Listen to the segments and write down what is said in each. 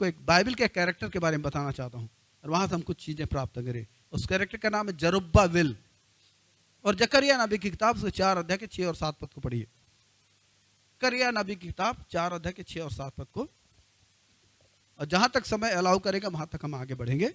आपको एक बाइबल के कैरेक्टर के बारे में बताना चाहता हूँ और वहां से हम कुछ चीजें प्राप्त करें। उस कैरेक्टर का नाम है जरुब्बाबिल। और जकरिया नबी की किताब से 4 अध्याय के 6 और 7 पद को पढ़िए। जकरिया नबी की किताब 4 अध्याय के 6 और 7 पद को, और जहां तक समय अलाउ करेगा वहां तक हम आगे बढ़ेंगे।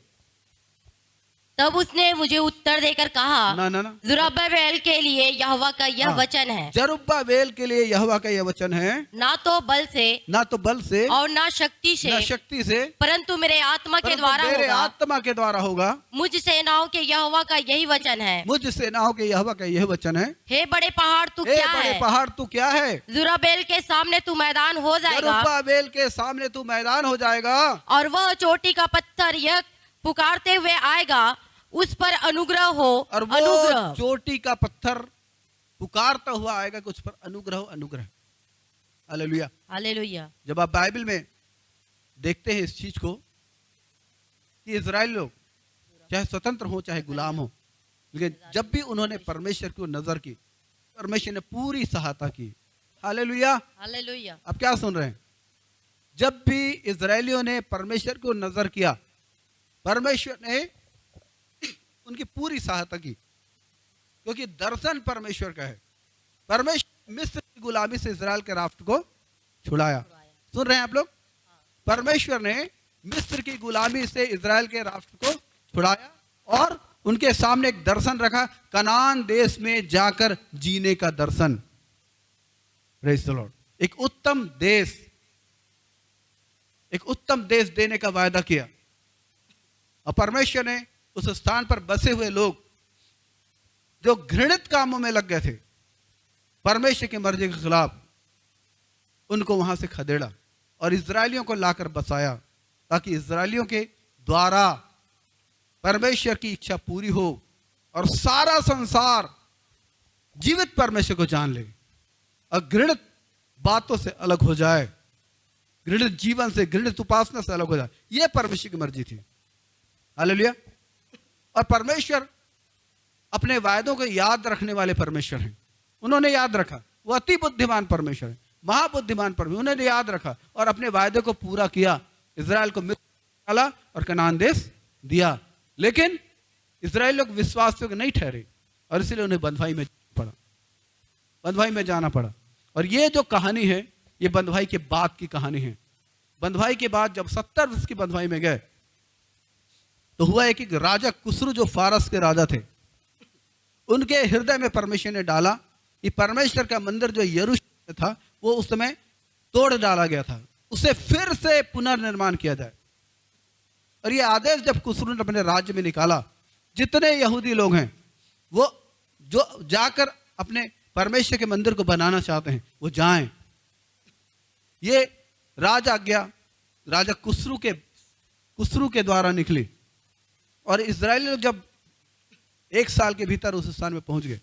तब उसने मुझे उत्तर देकर कहा, ना ना ना, ज़रुब्बाबेल के लिए यहोवा का यह हाँ, वचन है, जरुब्बाबेल के लिए यहोवा का यह वचन है, ना तो बल से ना तो बल से और ना शक्ति से, ना शक्ति से, परंतु मेरे आत्मा के द्वारा मेरे होगा। आत्मा के द्वारा होगा। मुझ सेनाओं के यहोवा का यही वचन है। मुझ सेनाओं के यहोवा का यह वचन है। हे बड़े पहाड़ तू ए क्या बड़े है? पहाड़ तू क्या है? ज़रुब्बाबेल के सामने तू मैदान हो जाएगा, जरुब्बाबेल के सामने तू मैदान हो जाएगा, और वह चोटी का पत्थर यह पुकारते हुए आएगा, उस पर अनुग्रह हो, और वो अनुग्रह। चोटी का पत्थर पुकारता हुआ आएगा कि उस पर अनुग्रह हो, अनुग्रह। हालेलुया। हालेलुया। जब आप बाइबल में देखते हैं इस चीज को कि इजराइल लोग चाहे स्वतंत्र हो चाहे गुलाम हो, लेकिन जब भी उन्होंने परमेश्वर की नजर की, परमेश्वर ने पूरी सहायता की। हालेलुया। हालेलुया। अब क्या सुन रहे हैं? जब भी इजरायलियों ने परमेश्वर को नजर किया, परमेश्वर ने उनकी पूरी सहायता की, क्योंकि दर्शन परमेश्वर का है। परमेश्वर मिस्र की गुलामी से इजराइल के राष्ट्र को छुड़ाया। सुन रहे हैं आप लोग? परमेश्वर ने मिस्र की गुलामी से इजराइल के राष्ट्र को छुड़ाया और उनके सामने एक दर्शन रखा, कनान देश में जाकर जीने का दर्शन। Praise the Lord. एक उत्तम देश देने का वायदा किया, और परमेश्वर ने उस स्थान पर बसे हुए लोग जो घृणित कामों में लग गए थे, परमेश्वर की मर्जी के खिलाफ, उनको वहां से खदेड़ा और इजरायलियों को लाकर बसाया, ताकि इजरायलियों के द्वारा परमेश्वर की इच्छा पूरी हो और सारा संसार जीवित परमेश्वर को जान ले और घृणित बातों से अलग हो जाए, घृणित जीवन से, घृणित उपासना से अलग हो जाए। यह परमेश्वर की मर्जी थी। हालेलुया। और परमेश्वर अपने वायदों को याद रखने वाले परमेश्वर हैं। उन्होंने याद रखा। वो अति बुद्धिमान परमेश्वर है, महाबुद्धिमान परमेश्वर। उन्होंने याद रखा और अपने वायदे को पूरा किया। इजराइल को मिस्र निकाला और कनान देश दिया, लेकिन इजराइल लोग विश्वास योग्य नहीं ठहरे और इसलिए उन्हें बंधुआई में जाना पड़ा। और ये जो कहानी है, ये बंधुआई के बाद की कहानी है। बंधुआई के बाद जब 70 वर्ष की बंधुआई में गए, तो हुआ है कि राजा कुस्रू जो फारस के राजा थे, उनके हृदय में परमेश्वर ने डाला कि परमेश्वर का मंदिर जो यरूशलेम में था, वो उस समय तोड़ डाला गया था, उसे फिर से पुनर्निर्माण किया जाए। और ये आदेश जब कुस्रू ने अपने राज्य में निकाला, जितने यहूदी लोग हैं वो जो जाकर अपने परमेश्वर के मंदिर को बनाना चाहते हैं, वो जाएं। ये आज्ञा राजा कुस्रू के द्वारा निकली। और इजरायली लोग जब 1 साल के भीतर उस स्थान में पहुंच गए,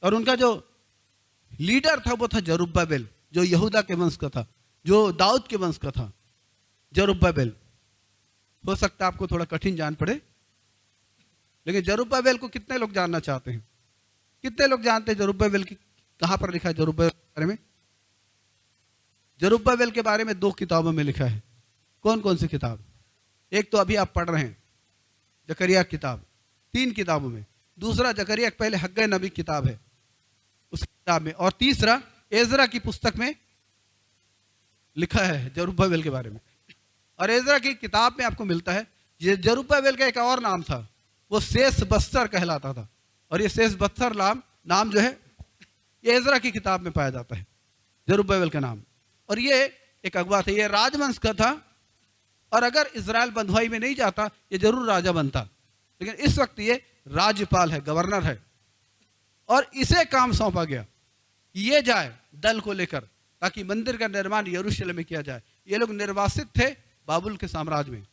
और उनका जो लीडर था वो था जरुब्बाबेल, जो यहूदा के वंश का था, जो दाऊद के वंश का था। जरुब्बाबेल, हो सकता है आपको थोड़ा कठिन जान पड़े, लेकिन जरुब्बाबेल को कितने लोग जानना चाहते हैं? कितने लोग जानते हैं जरुब्बाबेल की कहां पर लिखा है? जरुब्बाबेल के बारे में, जरुब्बाबेल के बारे में 2 किताबों में लिखा है। कौन कौन सी किताब? एक तो अभी आप पढ़ रहे हैं, जकरिया किताब, 3 किताबों में। दूसरा जकरिया पहले हग्गै नबी किताब है, उस किताब में। और तीसरा एजरा की पुस्तक में लिखा है जरुब्बाबेल के बारे में। और एजरा की किताब में आपको मिलता है, ये जरुब्बाबेल का एक और नाम था, वो शेषबत्सर कहलाता था। और ये शेषबत्सर नाम जो है, ये एजरा की किताब में पाया जाता है, जरुब्बाबेल का नाम। और ये एक अगुआ था, ये राजवंश का था। और अगर इजराइल बंधुआई में नहीं जाता, ये जरूर राजा बनता, लेकिन इस वक्त ये राज्यपाल है, गवर्नर है। और इसे काम सौंपा गया कि ये जाए दल को लेकर, ताकि मंदिर का निर्माण यरूशलेम में किया जाए। ये लोग निर्वासित थे बाबुल के साम्राज्य में,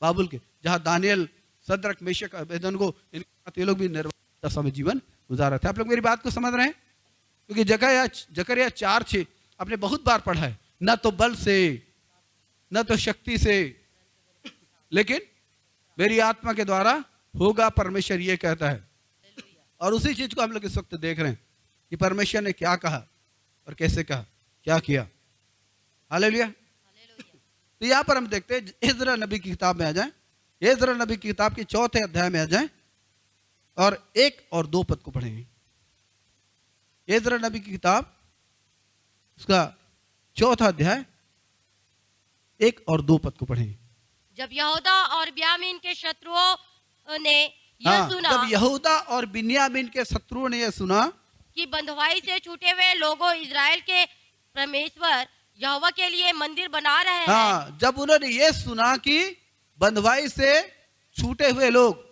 बाबुल के, जहां दानियल, सद्रक, मेशक, अबेदनगो, ये लोग भी निर्वासित दशा में जीवन गुजारा थे। आप लोग मेरी बात को समझ रहे हैं? क्योंकि जकरिया 4:6 आपने बहुत बार पढ़ा है, न तो बल से न तो शक्ति से, लेकिन मेरी आत्मा के द्वारा होगा, परमेश्वर ये कहता है। और उसी चीज को हम लोग इस वक्त देख रहे हैं कि परमेश्वर ने क्या कहा और कैसे कहा, क्या किया। हालेलुया। तो यहाँ पर हम देखते हैं इज़रा नबी की किताब में आ जाएं, इज़रा नबी की किताब के 4थे अध्याय में आ जाएं और 1 और 2 पद को पढ़ेंगे। इज़रा नबी की किताब उसका 4था अध्याय 1 और 2 पद को पढ़ेंगे। जब यहूदा और बिन्यामीन के शत्रुओं ने यह हाँ, सुना जब यहूदा और बिन्यामीन के शत्रुओं ने यह सुना कि बंधुआई से छूटे हुए लोगों इज़राइल के परमेश्वर यहोवा के लिए मंदिर बना रहे हैं, हाँ, जब उन्होंने ये सुना कि बंधुआई से छूटे हुए लोग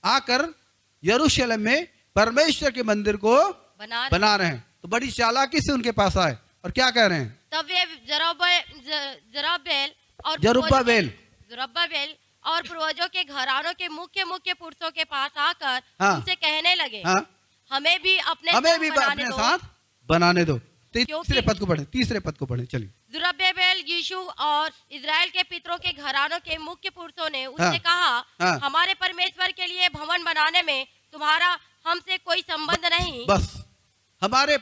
आकर यरूशलेम में परमेश्वर के मंदिर को बना रहे हैं, तो बड़ी चालाकी से उनके पास आए और क्या कह रहे हैं? तब वे जरुब्बाबेल और पूर्वजों के घरानों के मुख्य मुख्य पुरुषों के पास आकर हाँ, उनसे कहने लगे, हाँ, हमें भी अपने साथ बनाने दो। क्योंकि तीसरे पद को पढ़े चलिए। जरुब्बाबेल यीशु और इज़राइल के पितरों के घरानों के मुख्य पुरुषों ने उससे हाँ, कहा, हाँ, हमारे परमेश्वर के लिए भवन बनाने में तुम्हारा हमसे कोई संबंध नहीं। बस हमारे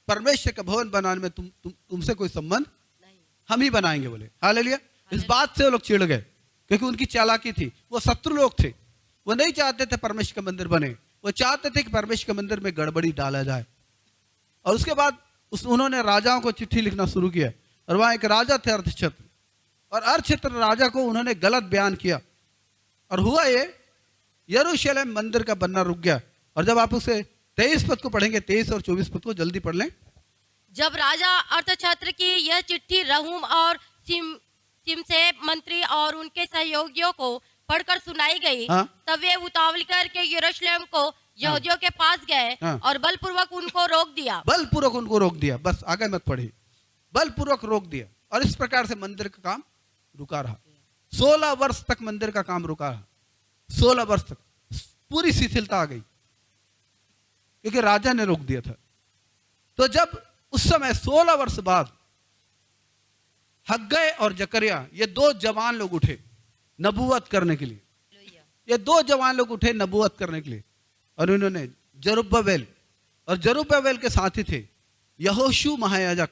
परमेश्वर का भवन बनाने में तुमसे कोई संबंध नहीं, हम ही बनाएंगे बोले। हालेलुया। इस बात से वो लोग चिढ़ गए क्योंकि उनकी चालाकी थी। वो शत्रु लोग थे, वो नहीं चाहते थे परमेश्वर का मंदिर बने, वो चाहते थे कि परमेश्वर के मंदिर में गड़बड़ी डाला जाए। और उसके बाद उन्होंने राजाओं को चिट्ठी लिखना शुरू किया और वहां एक राजा थे अर्थक्षेत्र, और अर्थक्षेत्र राजा को उन्होंने गलत बयान किया और हुआ ये यरूशलेम मंदिर का बनना रुक गया। और जब आप उसे 23 पद को पढ़ेंगे, 23 और 24 पद को जल्दी पढ़ लें। जब राजा अर्थक्षेत्र की यह चिट्ठी रहूम और सिमसे मंत्री और उनके सहयोगियों को पढ़कर सुनाई गई, हाँ, तब वे उतावली करके यरूशलेम को यहूदियों के पास गए, हाँ, और बलपूर्वक उनको रोक दिया। बलपूर्वक उनको रोक दिया, बस आगे मत पढ़िए, बलपूर्वक रोक दिया। और इस प्रकार से मंदिर का काम रुका रहा। 16 वर्ष तक मंदिर का काम रुका रहा। 16 वर्ष तक पूरी शिथिलता आ गई क्योंकि राजा ने रोक दिया था। तो जब उस समय 16 वर्ष बाद हग्गै और जकरिया, ये 2 जवान लोग उठे नबूवत करने के लिए। ये 2 जवान लोग उठे नबूवत करने के लिए, और उन्होंने जरुब्बाबेल के साथी थे यहोशू महायाजक,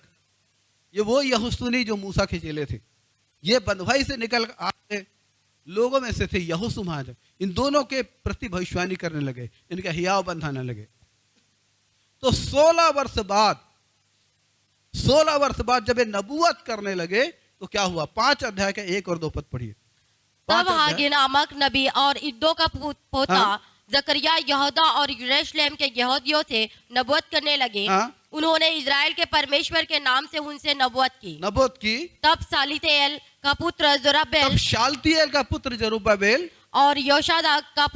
ये वो यहोशूनी जो मूसा के चेले थे। ये बंधुआई से निकल आए लोगों में से थे यहोशू महायाजक। इन दोनों के प्रति भविष्यवाणी करने लगे, इनका हियाव बंधाने लगे। तो 16 वर्ष बाद जब ये नबूवत करने लगे तो क्या हुआ? 5 अध्याय का 1 और 2 पद पढ़िए। तब हागे नामक नबी और इद्दो का पोता हाँ, जकरिया यहूदा और यरूशलेम के यहूदियों से नबूवत करने लगे। हाँ, उन्होंने इज़राइल के परमेश्वर के नाम से उनसे नबूवत की। तब शालतिएल का पुत्र जरुब्बाबेल और योशादाक का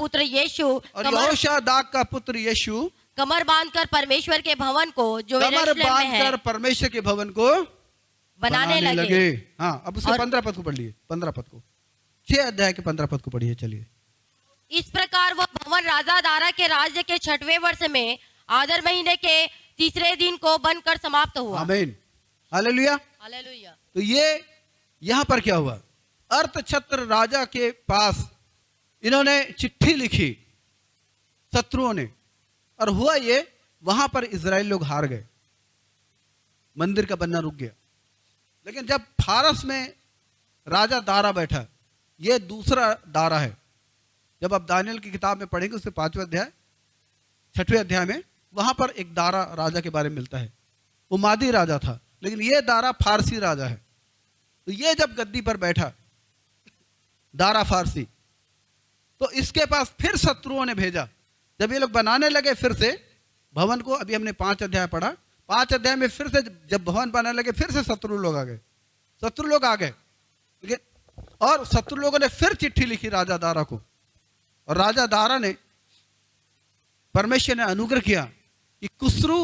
पुत्र यीशु कमर बांधकर परमेश्वर के भवन को जो यरूशलेम में है परमेश्वर के भवन को बनाने लगे। हाँ, अब उसके 15 पद को पढ़िए। 15 पद को 6 अध्याय के 15 पद को पढ़िए चलिए। इस प्रकार वह भवन राजा दारा के राज्य के 6वें वर्ष में आदर महीने के 3रे दिन को बनकर समाप्त हुआ। आमीन, हालेलुया। हालेलुया। तो ये यहाँ पर क्या हुआ? अर्थक्षेत्र राजा के पास इन्होंने चिट्ठी लिखी शत्रुओं ने, और हुआ ये वहां पर इजराइल लोग हार गए, मंदिर का बनना रुक गया। लेकिन जब फारस में राजा दारा बैठा, ये दूसरा दारा है। जब आप दानियल की किताब में पढ़ेंगे उसके 5वें अध्याय 6वें अध्याय में, वहां पर एक दारा राजा के बारे में मिलता है। वो मादी राजा था, लेकिन ये दारा फारसी राजा है। तो ये जब गद्दी पर बैठा दारा फारसी, तो इसके पास फिर शत्रुओं ने भेजा। जब ये लोग बनाने लगे फिर से भवन को, अभी हमने 5 अध्याय पढ़ा, 5 अध्याय में फिर से जब भवन बनाने लगे फिर से शत्रु लोग आ गए। और शत्रु लोगों ने फिर चिट्ठी लिखी राजा दारा को, और राजा दारा ने, परमेश्वर ने अनुग्रह किया कि कुस्रू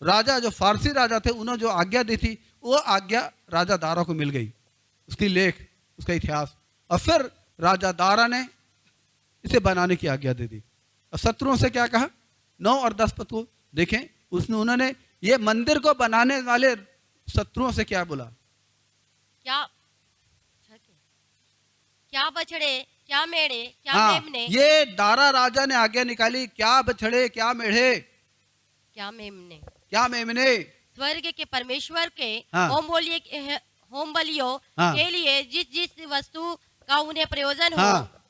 राजा जो फारसी राजा थे, उन्होंने जो आज्ञा दी थी वो आज्ञा राजा दारा को मिल गई, उसकी लेख, उसका इतिहास। और फिर राजा दारा ने इसे बनाने की आज्ञा दे दी। और शत्रुओं से क्या कहा? 9 और 10 पद को देखें। उन्होंने ये मंदिर को बनाने वाले शत्रुओं से क्या बोला? क्या बछड़े, क्या मेढ़े, क्या मेमने। ये दारा राजा ने आज्ञा निकाली, क्या बछड़े, क्या मेढ़े, क्या मेमने, क्या मेमने, स्वर्ग के परमेश्वर के होम बलियों हाँ। के लिए जिस जिस वस्तु का उन्हें प्रयोजन हो, हाँ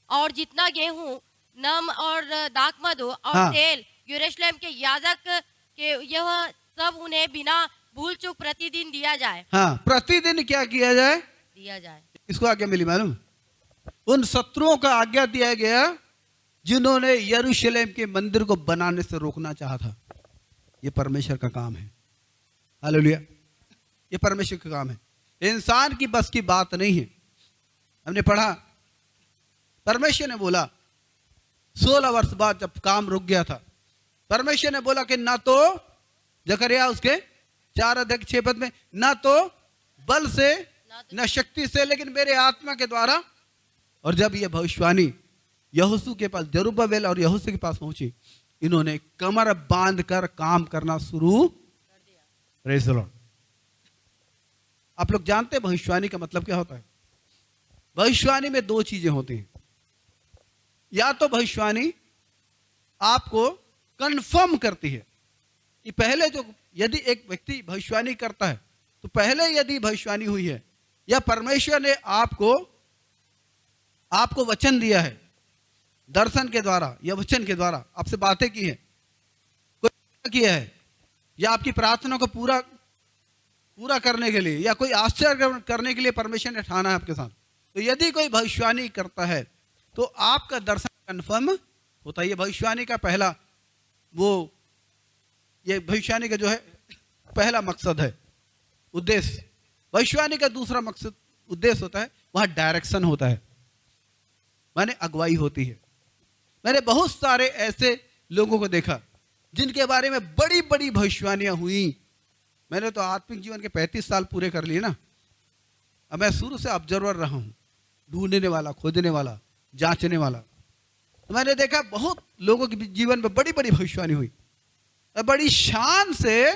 और जितना गेहूं, नम और दाख मधु और हाँ तेल यरूशलेम के याजक के, यह सब उन्हें बिना भूल चूक प्रतिदिन हाँ, प्रतिदिन क्या किया जाए? दिया जाए। इसको आज्ञा मिली मालूम? उन शत्रुओं का आज्ञा दिया गया जिन्होंने यरूशलेम के मंदिर को बनाने से रोकना चाहा था। ये परमेश्वर का काम है। हालेलुया। ये परमेश्वर का काम है, इंसान की बस की बात नहीं है। हमने पढ़ा, परमेश्वर ने बोला 16 वर्ष बाद जब काम रुक गया था, परमेश्वर ने बोला कि ना तो जकरिया उसके 4:6 में, ना तो बल से न शक्ति से, लेकिन मेरे आत्मा के द्वारा। और जब ये भविष्यवाणी यहोशू के पास, जरुब्बाबेल और यहोशू के पास पहुंची, इन्होंने कमर बांध कर काम करना शुरू कर दिया। Praise the Lord. आप लोग जानते हैं भविष्यवाणी का मतलब क्या होता है? भविष्यवाणी में 2 चीजें होती हैं। या तो भविष्यवाणी आपको कंफर्म करती है कि पहले जो, यदि एक व्यक्ति भविष्यवाणी करता है तो पहले यदि भविष्यवाणी हुई है, या परमेश्वर ने आपको वचन दिया है, दर्शन के द्वारा या वचन के द्वारा आपसे बातें की है, कोई किया है, या आपकी प्रार्थना को पूरा करने के लिए, या कोई आश्चर्य करने के लिए परमेश्वर ने ठाना है आपके साथ, तो यदि कोई भविष्यवाणी करता है तो आपका दर्शन कंफर्म होता है। ये भविष्यवाणी का पहला, ये भविष्यवाणी का जो है पहला मकसद है, उद्देश्य। भविष्यवाणी का दूसरा मकसद, उद्देश्य होता है, वहां डायरेक्शन होता है, माने अगुवाई होती है। मैंने बहुत सारे ऐसे लोगों को देखा जिनके बारे में बड़ी बड़ी भविष्यवाणियां हुई। मैंने तो आत्मिक जीवन के 35 साल पूरे कर लिए ना। अब मैं शुरू से ऑब्जर्वर रहा हूं, ढूंढने वाला, खोजने वाला, जांचने वाला। तो मैंने देखा बहुत लोगों के जीवन में बड़ी बड़ी भविष्यवाणी हुई, और बड़ी शान से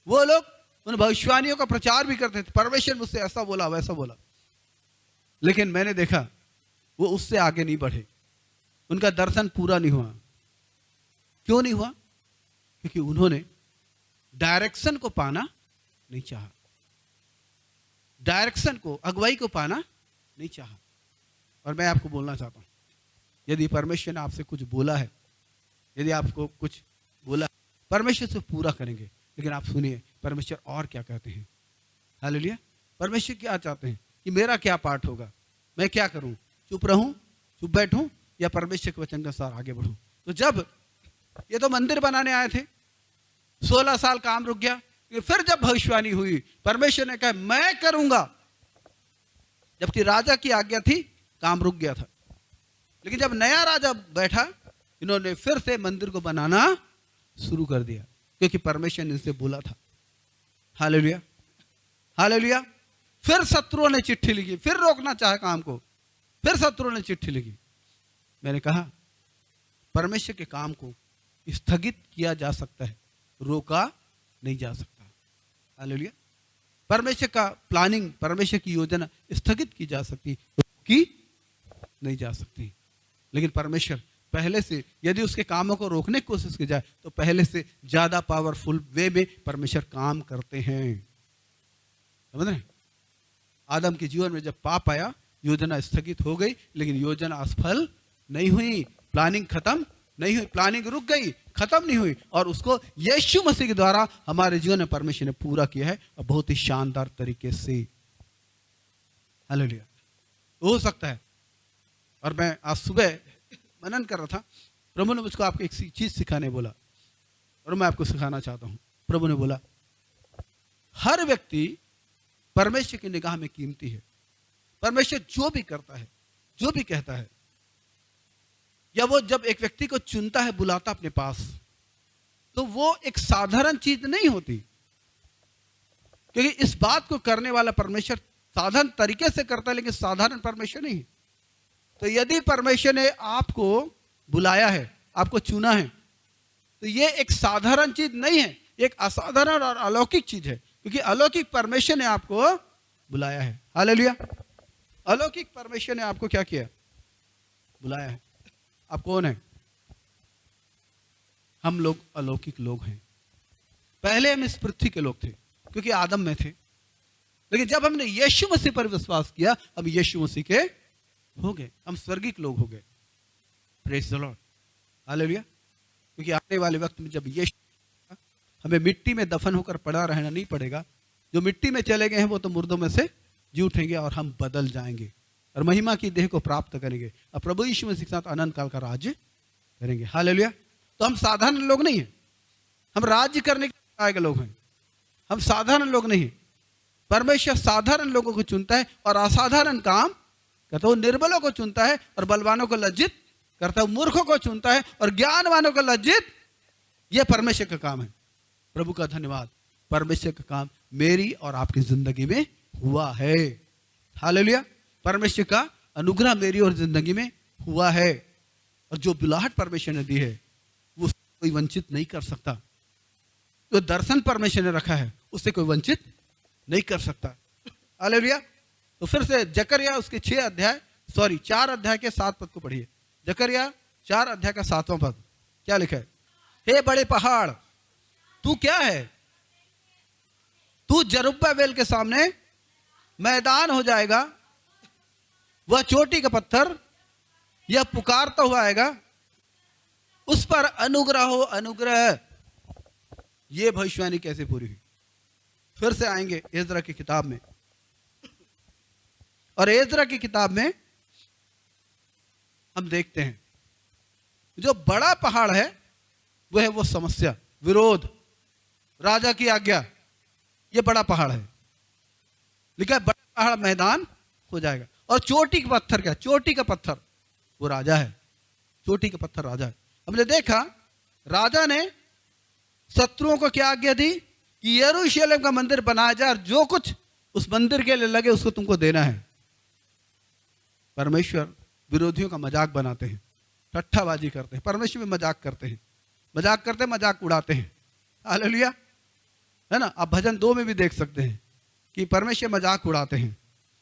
वो लोग उन भविष्यवाणियों का प्रचार भी करते थे। परमेश्वर मुझसे ऐसा बोला, वैसा बोला। लेकिन मैंने देखा वो उससे आगे नहीं बढ़े, उनका दर्शन पूरा नहीं हुआ। क्यों नहीं हुआ? क्योंकि उन्होंने डायरेक्शन को पाना नहीं चाहा, डायरेक्शन को, अगुवाई को पाना नहीं चाहा। और मैं आपको बोलना चाहता हूं, यदि परमेश्वर ने आपसे कुछ बोला है, यदि आपको कुछ बोला, परमेश्वर से पूरा करेंगे। लेकिन आप सुनिए परमेश्वर और क्या कहते हैं। हालेलुया। परमेश्वर क्या चाहते हैं कि मेरा क्या पार्ट होगा, मैं क्या करूं, चुप रहूं, चुप बैठूं, या परमेश्वर के वचन के अनुसार आगे बढ़ूं। तो जब ये तो मंदिर बनाने आए थे, 16 साल काम रुक गया, फिर जब भविष्यवाणी हुई, परमेश्वर ने कहा मैं करूंगा, जबकि राजा की आज्ञा थी, काम रुक गया था। लेकिन जब नया राजा बैठा, इन्होंने फिर से मंदिर को बनाना शुरू कर दिया, क्योंकि परमेश्वर ने इनसे बोला था। Hallelujah, hallelujah. फिर शत्रुओं ने चिट्ठी लिखी, फिर रोकना चाहा काम को, फिर शत्रुओं ने चिट्ठी लिखी। मैंने कहा परमेश्वर के काम को स्थगित किया जा सकता है, रोका नहीं जा सकता। हालेलुया। परमेश्वर का प्लानिंग, परमेश्वर की योजना स्थगित की जा सकती, रोकी नहीं जा सकती। लेकिन परमेश्वर पहले से, यदि उसके कामों को रोकने की कोशिश की जाए, तो पहले से ज्यादा पावरफुल वे में परमेश्वर काम करते हैं। समझ रहे? आदम के जीवन में जब पाप आया, योजना स्थगित हो गई, लेकिन योजना असफल नहीं हुई, प्लानिंग खत्म नहीं हुई, प्लानिंग रुक गई, खत्म नहीं हुई, और उसको यीशु मसीह के द्वारा हमारे जीवन में परमेश्वर ने पूरा किया है, और बहुत ही शानदार तरीके से। हालेलुया। हो सकता है, और मैं आज सुबह मनन कर रहा था, प्रभु ने मुझको आपको एक चीज सिखाने बोला, और मैं आपको सिखाना चाहता हूं। प्रभु ने बोला हर व्यक्ति परमेश्वर की निगाह में कीमती है। परमेश्वर जो भी करता है, जो भी कहता है, या वो जब एक व्यक्ति को चुनता है, बुलाता अपने पास, तो वो एक साधारण चीज नहीं होती, क्योंकि इस बात को करने वाला परमेश्वर साधारण तरीके से करता है, लेकिन साधारण परमेश्वर नहीं। तो यदि परमेश्वर ने आपको बुलाया है, आपको चुना है, तो ये एक साधारण चीज नहीं है, एक असाधारण और अलौकिक चीज है, क्योंकि अलौकिक परमेश्वर ने आपको बुलाया है। हालेलुया। अलौकिक परमेश्वर ने आपको क्या किया? बुलाया है। आप कौन है? हम लोग अलौकिक लोग हैं। पहले हम इस पृथ्वी के लोग थे, क्योंकि आदम में थे, लेकिन जब हमने यीशु मसीह पर विश्वास किया, हम यीशु मसीह के हो गए, हम स्वर्गीय लोग हो गए। Praise the Lord, hallelujah. क्योंकि आने वाले वक्त में जब यीशु, हमें मिट्टी में दफन होकर पड़ा रहना नहीं पड़ेगा। जो मिट्टी में चले गए हैं वो तो मुर्दों में से जी उठेंगे और हम बदल जाएंगे और महिमा की देह को प्राप्त करेंगे और प्रभु यीशु मसीह के साथ अनंत काल का राज्य करेंगे। हालेलुया। तो हम साधारण लोग नहीं हैं, हम राज्य करने के लायक लोग हैं। हम साधारण लोग नहीं। परमेश्वर साधारण लोगों को चुनता है और असाधारण काम करता है। वो निर्बलों को चुनता है और बलवानों को लज्जित करता है। मूर्खों को चुनता है और ज्ञानवानों को लज्जित। यह परमेश्वर का काम है। प्रभु का धन्यवाद। परमेश्वर का काम मेरी और आपकी जिंदगी में हुआ है। हालेलुया। परमेश्वर का अनुग्रह मेरी और जिंदगी में हुआ है और जो बुलाहट परमेश्वर ने दी है वो कोई वंचित नहीं कर सकता। जो दर्शन परमेश्वर ने रखा है उससे कोई वंचित नहीं कर सकता। हालेलुया। तो फिर से जकरिया उसके 4 अध्याय के 7 पद को पढ़िए। जकरिया 4 अध्याय का 7वां पद क्या लिखा है? हे बड़े पहाड़, तू क्या है? तू जरुब्बाबेल के सामने मैदान हो जाएगा। वह चोटी का पत्थर, यह पुकारता हुआ आएगा, उस पर अनुग्रह हो अनुग्रह। ये भविष्यवाणी कैसे पूरी हुई? फिर से आएंगे एजरा की किताब में, और एजरा की किताब में हम देखते हैं जो बड़ा पहाड़ है वह है वो समस्या, विरोध, राजा की आज्ञा। ये बड़ा पहाड़ है। लिखा है बड़ा पहाड़ मैदान हो जाएगा। और चोटी का पत्थर क्या? चोटी का पत्थर वो राजा है। चोटी का पत्थर राजा है। हमने देखा राजा ने शत्रुओं को क्या आज्ञा दी कि यरूशलेम का मंदिर बनाया जाए और जो कुछ उस मंदिर के लिए लगे उसको तुमको देना है। परमेश्वर विरोधियों का मजाक बनाते हैं, ठट्ठाबाजी करते हैं। परमेश्वर में मजाक करते हैं, मजाक उड़ाते हैं। हालेलुया, है ना। आप भजन 2 में भी देख सकते हैं कि परमेश्वर मजाक उड़ाते हैं।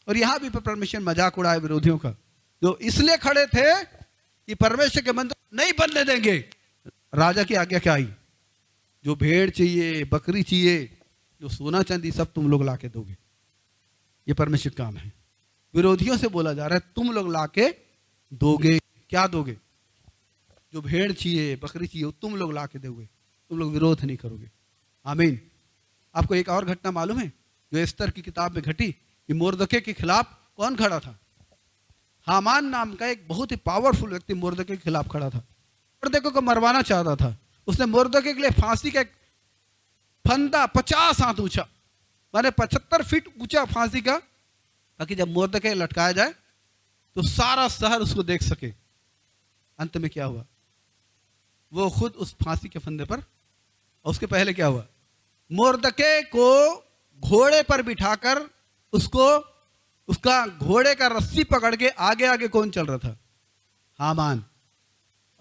और यहां भी परमेश्वर मजाक उड़ाए विरोधियों का, जो इसलिए खड़े थे कि परमेश्वर के मंदिर नहीं बनने देंगे। राजा की आज्ञा क्या आई? जो भेड़ चाहिए, बकरी चाहिए, जो सोना चांदी सब तुम लोग लाके दोगे। ये परमेश्वर काम है। विरोधियों से बोला जा रहा है तुम लोग लाके दोगे। क्या दोगे? जो भेड़ चाहिए, बकरी चाहिए, तुम लोग लाके दोगे। तुम लोग विरोध नहीं करोगे। आमीन। आपको एक और घटना मालूम है जो एस्तर की किताब में घटी कि मुर्दके के खिलाफ कौन खड़ा था? हामान नाम का एक बहुत ही पावरफुल व्यक्ति मुर्दके के खिलाफ खड़ा था। मुर्दके को मरवाना चाहता था। उसने मुर्दके के लिए फांसी का फंदा 50 हाथ ऊंचा, माने 75 फीट ऊंचा फांसी का, ताकि जब मुर्दके लटकाया जाए तो सारा शहर उसको देख सके। अंत में क्या हुआ? वो खुद उस फांसी के फंदे पर, और उसके पहले क्या हुआ? मुर्दके को घोड़े पर बिठाकर उसको, उसका घोड़े का रस्सी पकड़ के आगे आगे कौन चल रहा था? हामान।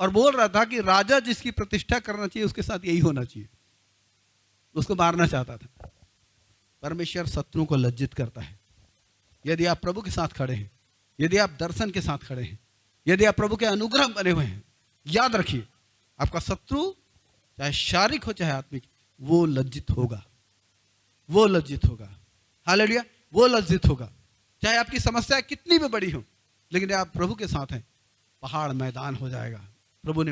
और बोल रहा था कि राजा जिसकी प्रतिष्ठा करना चाहिए उसके साथ यही होना चाहिए। उसको मारना चाहता था। परमेश्वर शत्रुओं को लज्जित करता है। यदि आप प्रभु के साथ खड़े हैं, यदि आप दर्शन के साथ खड़े हैं, यदि आप प्रभु के अनुग्रह बने हुए हैं, याद रखिए आपका शत्रु चाहे शारीरिक हो चाहे आत्मिक, वो लज्जित होगा। वो लज्जित होगा। हालेलुया। वो लज्जित होगा। चाहे आपकी समस्या कितनी भी बड़ी हो, लेकिन आप प्रभु के साथ हैं, पहाड़ मैदान हो जाएगा। प्रभु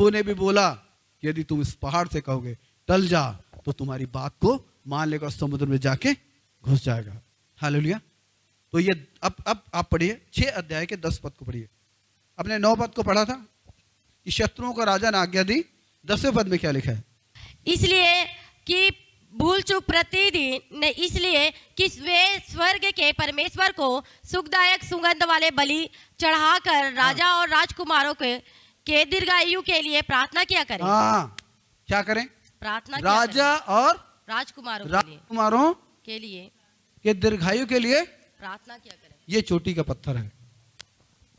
ने भी बोला कि यदि तुम इस पहाड़ से कहोगे टल जा, तो तुम्हारी बात को मान लेगा और समुद्र में जाके घुस जाएगा। हालेलुया। तो ये अब आप पढ़िए 6 अध्याय के 10 पद को पढ़िए। अपने 9 पद को पढ़ा था कि शत्रुओं को राजा ने आज्ञा दी। 10वें पद में क्या लिखा है? इसलिए कि भूल चूक प्रतिदिन ने, इसलिए कि वे स्वर्ग के परमेश्वर को सुखदायक सुगंध वाले बलि चढ़ाकर राजा और राजकुमारों के दीर्घायु के लिए प्रार्थना किया करें। हाँ, क्या करें? प्रार्थना राजा और राजकुमारों के लिए के दीर्घायु के लिए प्रार्थना किया करें। ये चोटी का पत्थर है।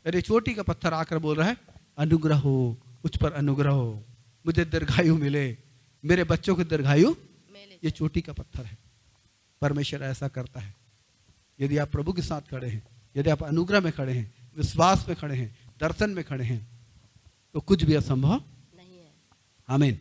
अरे चोटी का पत्थर आकर बोल रहा है अनुग्रह हो, मुझ पर अनुग्रह हो, मुझे दीर्घायु मिले, मेरे बच्चों को दीर्घायु। ये चोटी का पत्थर है। परमेश्वर ऐसा करता है। यदि आप प्रभु के साथ खड़े हैं, यदि आप अनुग्रह में खड़े हैं, विश्वास में खड़े हैं, दर्शन में खड़े हैं, तो कुछ भी असंभव नहीं है। आमीन।